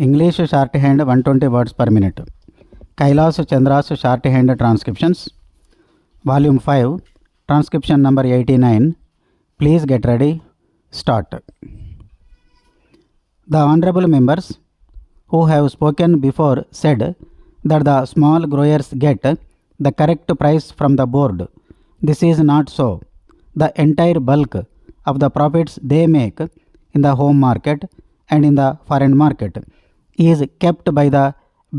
English shorthand 120 words per minute. Kailas Chandra's shorthand transcriptions. Volume 5, transcription number 89. Please get ready. Start. The honorable members who have spoken before said that the small growers get the correct price from the board. This is not so. The entire bulk of the profits they make in the home market and in the foreign market is kept by the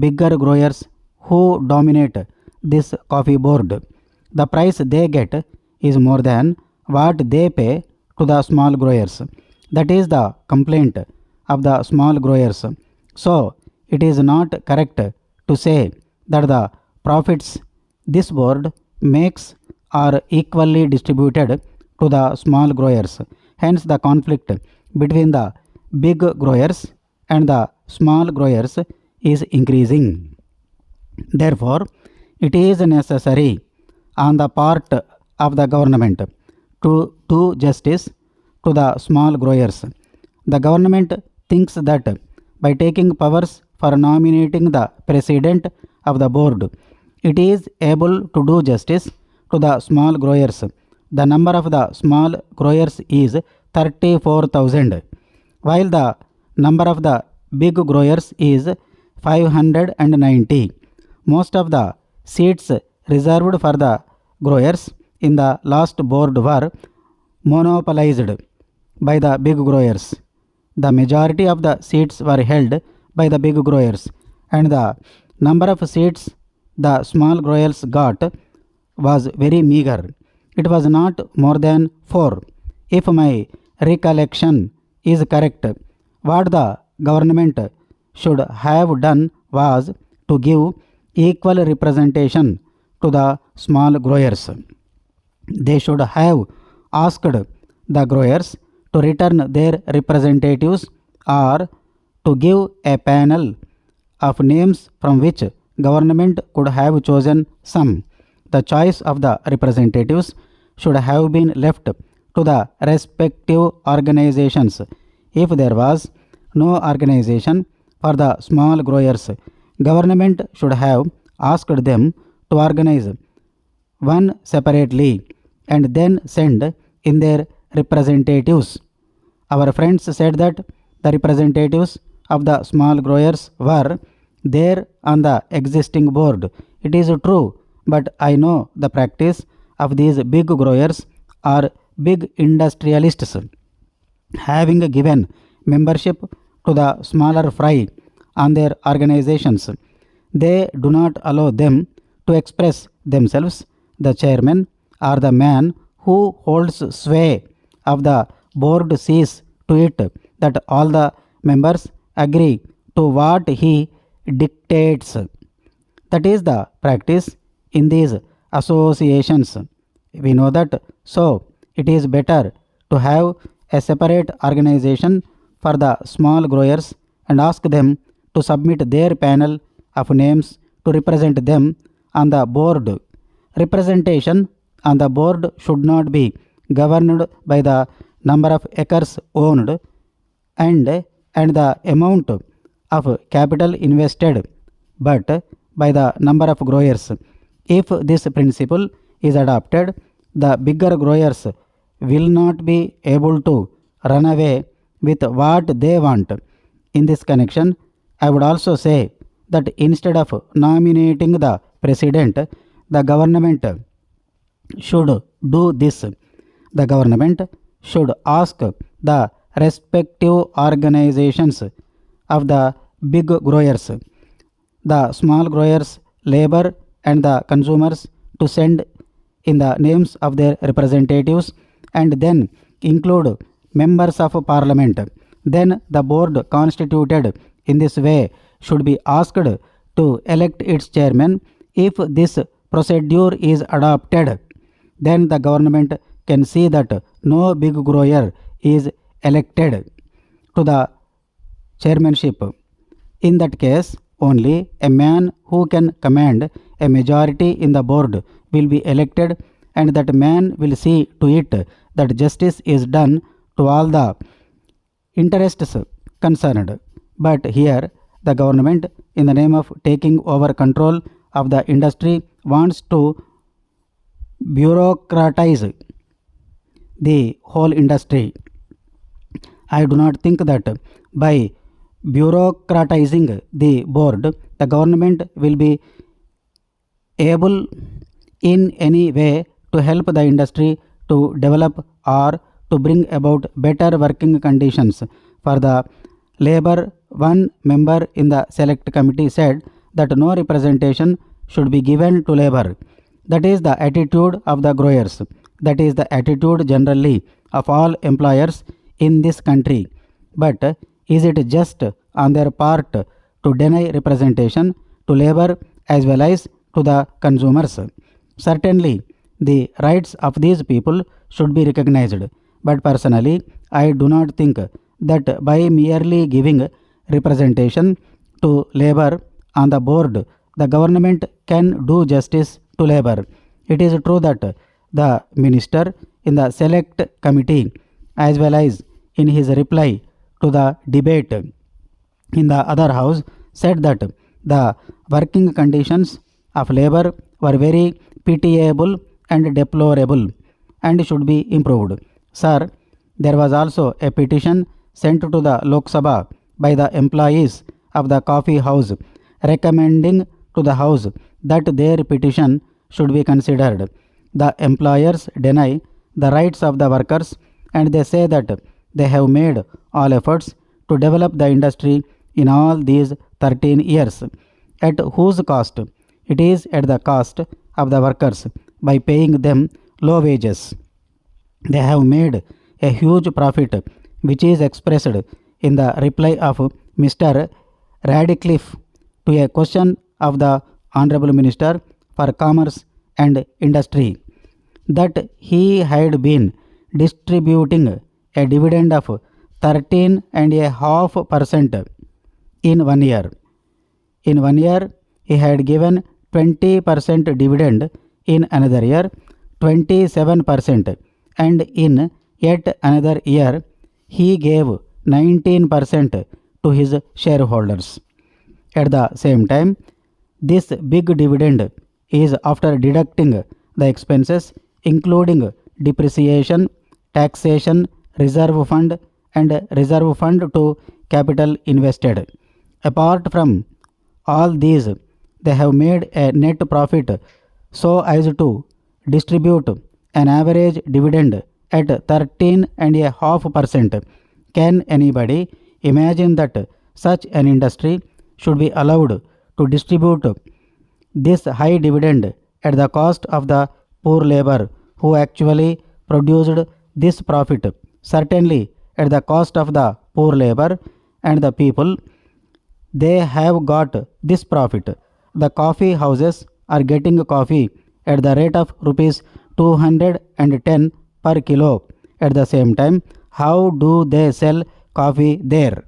bigger growers who dominate this coffee board. The price they get is more than what they pay to the small growers. That is the complaint of the small growers. So, it is not correct to say that the profits this board makes are equally distributed to the small growers. Hence, the conflict between the big growers and the small growers is increasing. Therefore, it is necessary on the part of the government to do justice to the small growers. The government thinks that by taking powers for nominating the president of the board, it is able to do justice to the small growers. The number of the small growers is 34,000, while the number of the big growers is 590. Most of the seats reserved for the growers in the last board were monopolized by the big growers. The majority of the seats were held by the big growers, and the number of seats the small growers got was very meager. It was not more than 4. If my recollection is correct, what the government should have done was to give equal representation to the small growers. They should have asked the growers to return their representatives or to give a panel of names from which government could have chosen some. The choice of the representatives should have been left to the respective organizations. If there was no organization for the small growers, government should have asked them to organize one separately and then send in their representatives. Our friends said that the representatives of the small growers were there on the existing board. It is true, but I know the practice of these big growers or big industrialists. Having given membership to the smaller fry on their organizations, they do not allow them to express themselves. The chairman or the man who holds sway of the board sees to it that all the members agree to what he dictates. That is the practice in these associations. We know that, so it is better to have a separate organization for the small growers and ask them to submit their panel of names to represent them on the board. Representation on the board should not be governed by the number of acres owned and the amount of capital invested, but by the number of growers. If this principle is adopted, the bigger growers will not be able to run away with what they want. In this connection, I would also say that instead of nominating the president, the government should do this. The government should ask the respective organizations of the big growers, the small growers, labor and the consumers to send in the names of their representatives and then include members of parliament. Then the board constituted in this way should be asked to elect its chairman. If this procedure is adopted, then the government can see that no big grower is elected to the chairmanship. In that case, only a man who can command a majority in the board will be elected, and that man will see to it that justice is done to all the interests concerned. But here the government, in the name of taking over control of the industry, wants to bureaucratize the whole industry. I do not think that by bureaucratizing the board, the government will be able in any way to help the industry to develop or to bring about better working conditions for the labor. One member in the select committee said that no representation should be given to labor. That is the attitude of the growers. That is the attitude generally of all employers in this country. But is it just on their part to deny representation to labor as well as to the consumers? Certainly, the rights of these people should be recognized. But personally, I do not think that by merely giving representation to labor on the board, the government can do justice to labor. It is true that the minister in the select committee, as well as in his reply to the debate in the other house, said that the working conditions of labor were very pitiable and deplorable and should be improved. Sir, there was also a petition sent to the Lok Sabha by the employees of the coffee house recommending to the house that their petition should be considered. The employers deny the rights of the workers and they say that they have made all efforts to develop the industry in all these 13 years. At whose cost? It is at the cost of the workers by paying them low wages. They have made a huge profit, which is expressed in the reply of Mr. Radcliffe to a question of the Honorable Minister for Commerce and Industry, that he had been distributing a dividend of 13.5% in 1 year. In 1 year, he had given 20% dividend, in another year 27%, and in yet another year he gave 19% to his shareholders. At the same time, this big dividend is after deducting the expenses including depreciation, taxation, reserve fund and reserve fund to capital invested. Apart from all these, they have made a net profit so as to distribute an average dividend at 13.5%. Can anybody imagine that such an industry should be allowed to distribute this high dividend at the cost of the poor labor who actually produced this profit? Certainly at the cost of the poor labor and the people, they have got this profit. The coffee houses are getting coffee at the rate of rupees 210 per kilo. At the same time, how do they sell coffee there?